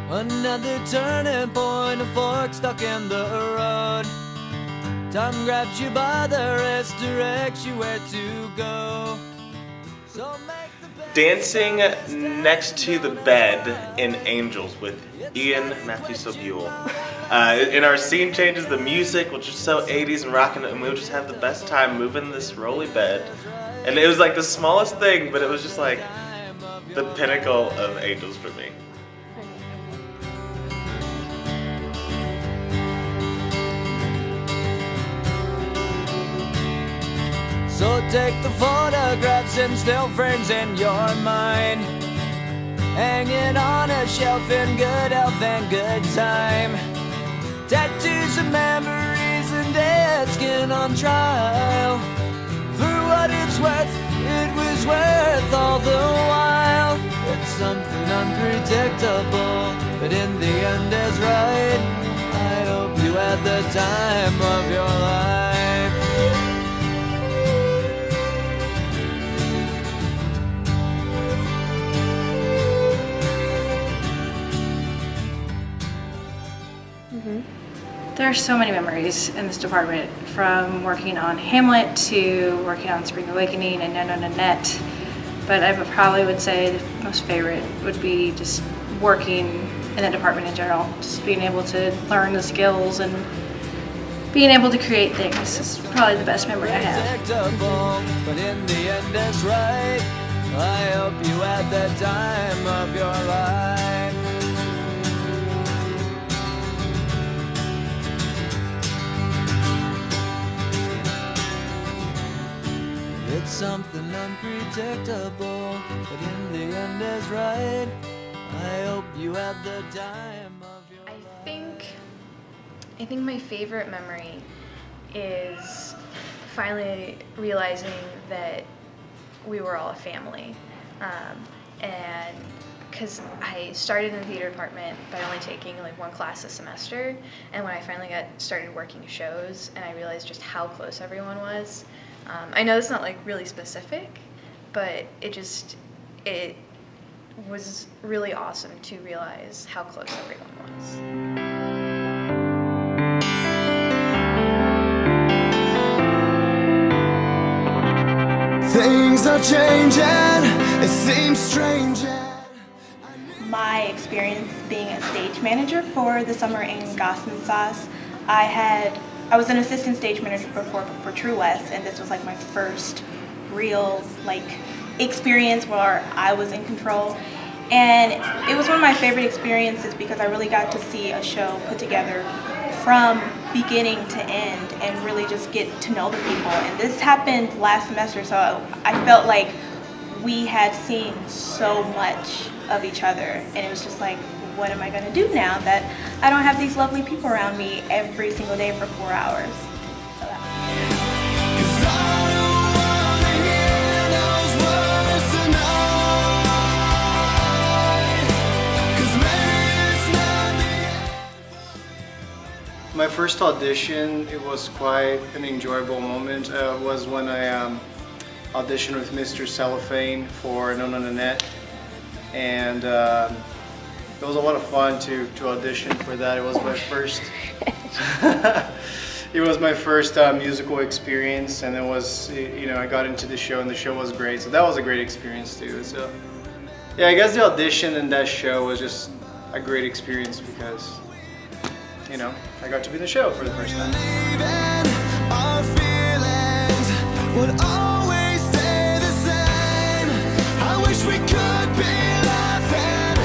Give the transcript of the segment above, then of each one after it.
Another turning point, a fork stuck in the road. Time grabs you by the wrist, directs you where to go. So make the best. Dancing next to the bed in Angels with Ian Matthew Sobule. In our scene changes, the music was just so 80s and rocking, and we would just have the best time moving this rolly bed. And it was like the smallest thing, but it was just like the pinnacle of Angels for me. So take the photographs and still frames in your mind, hanging on a shelf in good health and good time. Tattoos of memories and dead skin on trial. For what it's worth, it was worth all the while. It's something unpredictable, but in the end is right. I hope you had the time of your life. There are so many memories in this department, from working on Hamlet to working on Spring Awakening and Nanette. But I probably would say the most favorite would be just working in the department in general. Just being able to learn the skills and being able to create things is probably the best memory I have. But in the end it's right. I hope you had the time of your life. It's something unpredictable, but in the end is right. I hope you had the time of your life. I think my favorite memory is finally realizing that we were all a family. And because I started in the theater department by only taking like one class a semester, and when I finally started working shows and I realized just how close everyone was. I know it's not like really specific, but it was really awesome to realize how close everyone was. Things are changing, it seems strange. My experience being a stage manager for the summer in Gossman Sauce, I was an assistant stage manager before for True West, and this was like my first real experience where I was in control. And it was one of my favorite experiences because I really got to see a show put together from beginning to end and really just get to know the people. And this happened last semester, so I felt like we had seen so much of each other, and it was just like, what am I going to do now that I don't have these lovely people around me every single day for 4 hours? My first audition, it was quite an enjoyable moment, was when I auditioned with Mr. Cellophane for Nanette, and it was a lot of fun to audition for that. It was my first it was my first musical experience, and it was, I got into the show and the show was great, so that was a great experience too. So yeah, I guess the audition and that show was just a great experience because I got to be in the show for the first time. Our feelings would always stay the same. I wish we could be laughing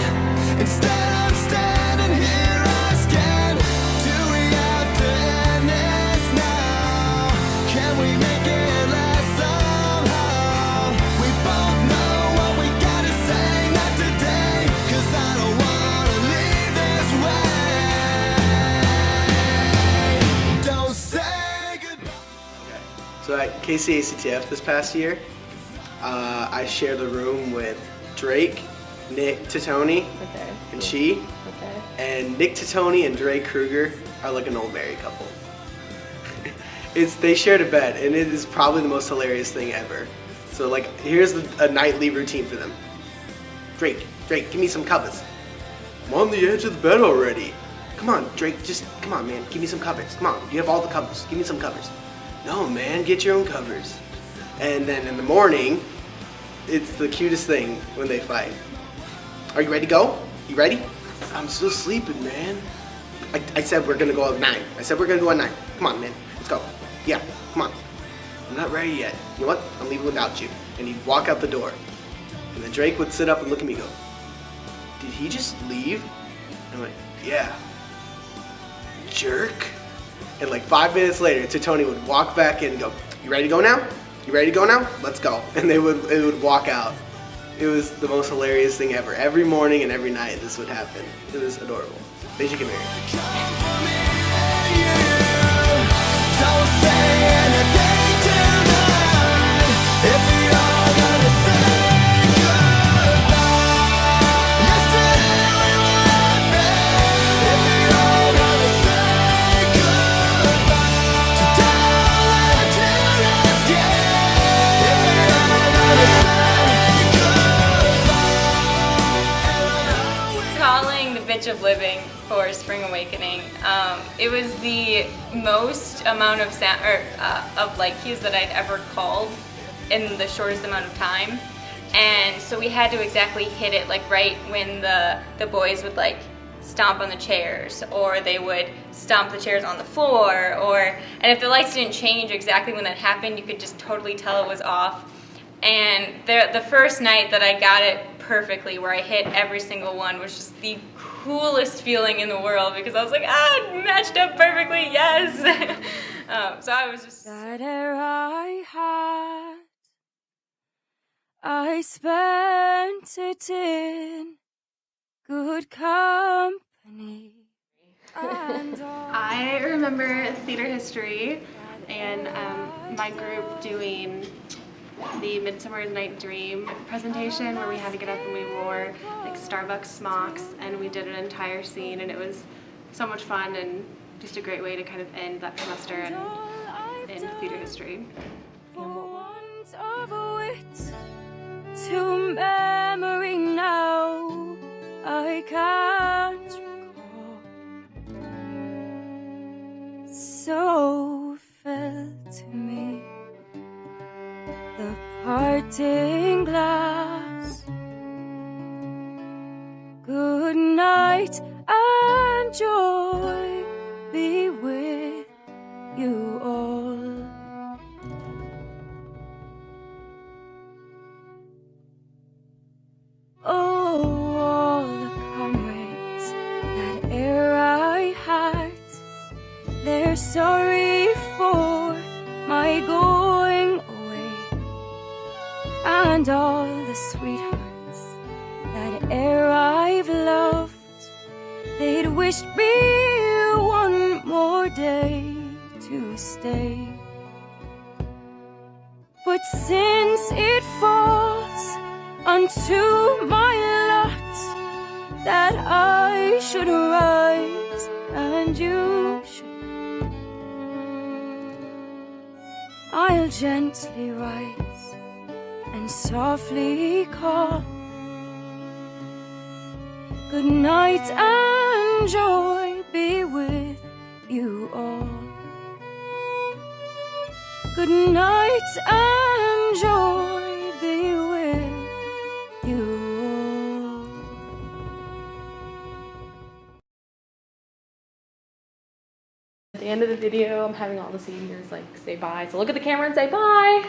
instead of standing here asking, do we have to end this now? Can we make it last somehow? We both know what we gotta say, not today, 'cause I don't wanna leave this way. Don't say goodbye. So at KCACTF this past year, I shared the room with Drake, Nick Titoni, and Chi. And Nick Titoni and Drake Kruger are like an old married couple. They shared a bed, and it is probably the most hilarious thing ever. So here's a nightly routine for them. Drake, give me some covers. I'm on the edge of the bed already. Come on, Drake, just, come on, man, give me some covers. Come on, you have all the covers, give me some covers. No, man, get your own covers. And then in the morning, it's the cutest thing when they fight. Are you ready to go? You ready? I'm still sleeping, man. I said we're gonna go at 9. I said we're gonna go at 9. Come on, man, let's go. Yeah, come on. I'm not ready yet. You know what? I'm leaving without you. And he'd walk out the door. And then Drake would sit up and look at me and go, did he just leave? And I'm like, yeah. Jerk. And like 5 minutes later, Tony would walk back in and go, you ready to go now? You ready to go now? Let's go. And it would walk out. It was the most hilarious thing ever. Every morning and every night this would happen. It was adorable. They should get married. Of living for Spring Awakening. It was the most amount of like cues that I'd ever called in the shortest amount of time, and so we had to exactly hit it like right when the boys would like stomp on the chairs, or they would stomp the chairs on the floor, and if the lights didn't change exactly when that happened, you could just totally tell it was off. And the first night that I got it perfectly, where I hit every single one, was just the coolest feeling in the world, because I was like, it matched up perfectly, yes. So I was just... That air I had, I spent it in good company. I remember theater history and my group doing the Midsummer Night's Dream presentation, where we had to get up and we wore like Starbucks smocks and we did an entire scene, and it was so much fun and just a great way to kind of end that semester in theater history. To memory now, I can't recall. So fell to me the parting glass. Good night and joy be with you all. Oh, all the comrades that ere I had, they're sorry for my going away, and all the sweethearts that ere I've loved, they'd wished me one more day to stay. But since it falls unto my lot that I should rise and you should, I'll gently rise and softly call. Good night and joy be with you all. Good night and joy be with you all. At the end of the video, I'm having all the seniors like say bye. So look at the camera and say bye.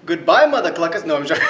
Goodbye, mother cluckers. No, I'm sorry.